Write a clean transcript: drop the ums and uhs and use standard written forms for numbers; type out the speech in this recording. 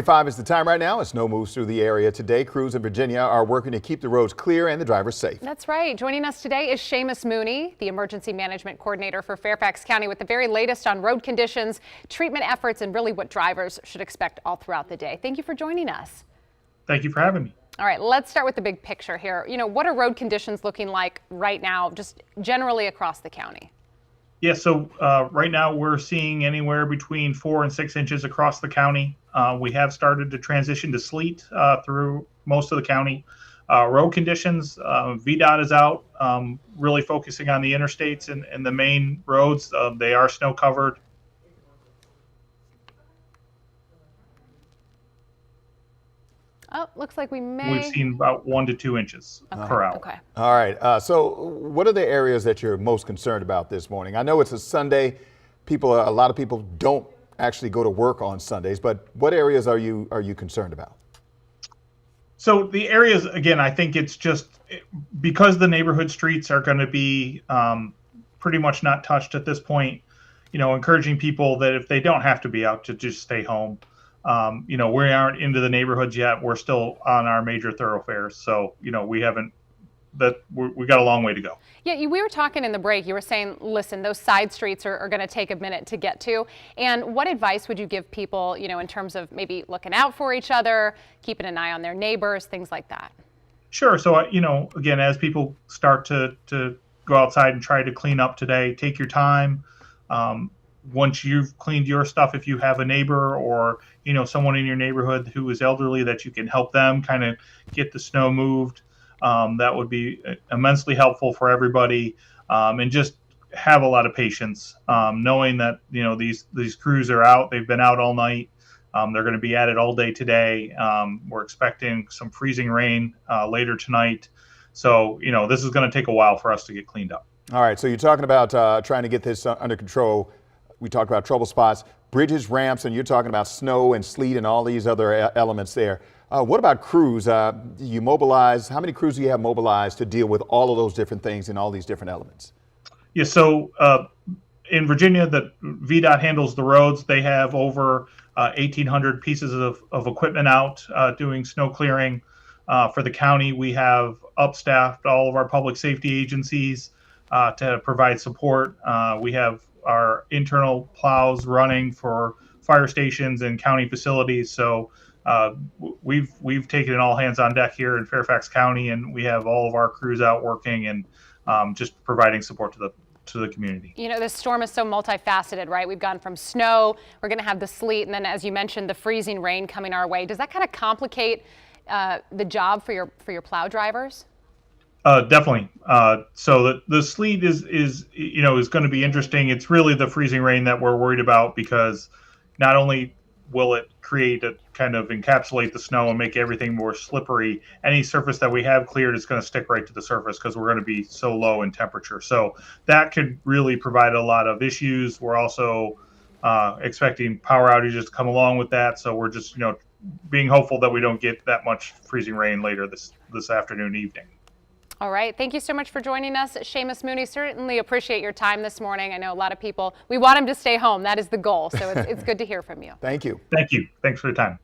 5 is the time right now as snow moves through the area today. Crews in Virginia are working to keep the roads clear and the drivers safe. That's right. Joining us today is Seamus Mooney, the Emergency Management Coordinator for Fairfax County, with the very latest on road conditions, treatment efforts, and really what drivers should expect all throughout the day. Thank you for joining us. Thank you for having me. All right, let's start with the big picture here. What are road conditions looking like right now, just generally across the county? Yeah, so right now we're seeing anywhere between 4 and 6 inches across the county. We have started to transition to sleet through most of the county. Road conditions, VDOT is out, really focusing on the interstates and the main roads. They are snow covered. Oh, looks like We've seen about 1 to 2 inches per hour. Okay. All right. So what are the areas that you're most concerned about this morning? I know it's a Sunday. A lot of people don't actually go to work on Sundays, but what areas are you concerned about? So the areas, again, I think it's just because the neighborhood streets are going to be pretty much not touched at this point, encouraging people that if they don't have to be out, to just stay home. We aren't into the neighborhoods yet. We're still on our major thoroughfares. So, we got a long way to go. Yeah, we were talking in the break. You were saying, listen, those side streets are going to take a minute to get to. And what advice would you give people, in terms of maybe looking out for each other, keeping an eye on their neighbors, things like that? Sure. So, again, as people start to go outside and try to clean up today, take your time. Once you've cleaned your stuff, if you have a neighbor or, someone in your neighborhood who is elderly that you can help them kind of get the snow moved, that would be immensely helpful for everybody. And just have a lot of patience, knowing that, these crews are out. They've been out all night. They're going to be at it all day today. We're expecting some freezing rain later tonight. So, this is going to take a while for us to get cleaned up. All right. So you're talking about trying to get this under control. We talked about trouble spots, bridges, ramps, and you're talking about snow and sleet and all these other elements there. What about crews? You mobilize, how many crews do you have mobilized to deal with all of those different things and all these different elements? Yeah, so in Virginia, the VDOT handles the roads. They have over 1,800 pieces of equipment out doing snow clearing. For the county, we have upstaffed all of our public safety agencies to provide support. We have our internal plows running for fire stations and county facilities. So we've taken an all hands on deck here in Fairfax County, and we have all of our crews out working and just providing support to the community. This storm is so multifaceted, right? We've gone from snow, we're going to have the sleet, and then, as you mentioned, the freezing rain coming our way. Does that kind of complicate the job for your plow drivers? Definitely. So the sleet is going to be interesting. It's really the freezing rain that we're worried about, because not only will it create a kind of encapsulate the snow and make everything more slippery, any surface that we have cleared is going to stick right to the surface because we're going to be so low in temperature. So that could really provide a lot of issues. We're also expecting power outages to come along with that. So we're just, being hopeful that we don't get that much freezing rain later this afternoon, evening. All right. Thank you so much for joining us, Seamus Mooney. Certainly appreciate your time this morning. I know a lot of people, we want them to stay home. That is the goal. So it's good to hear from you. Thank you. Thank you. Thanks for your time.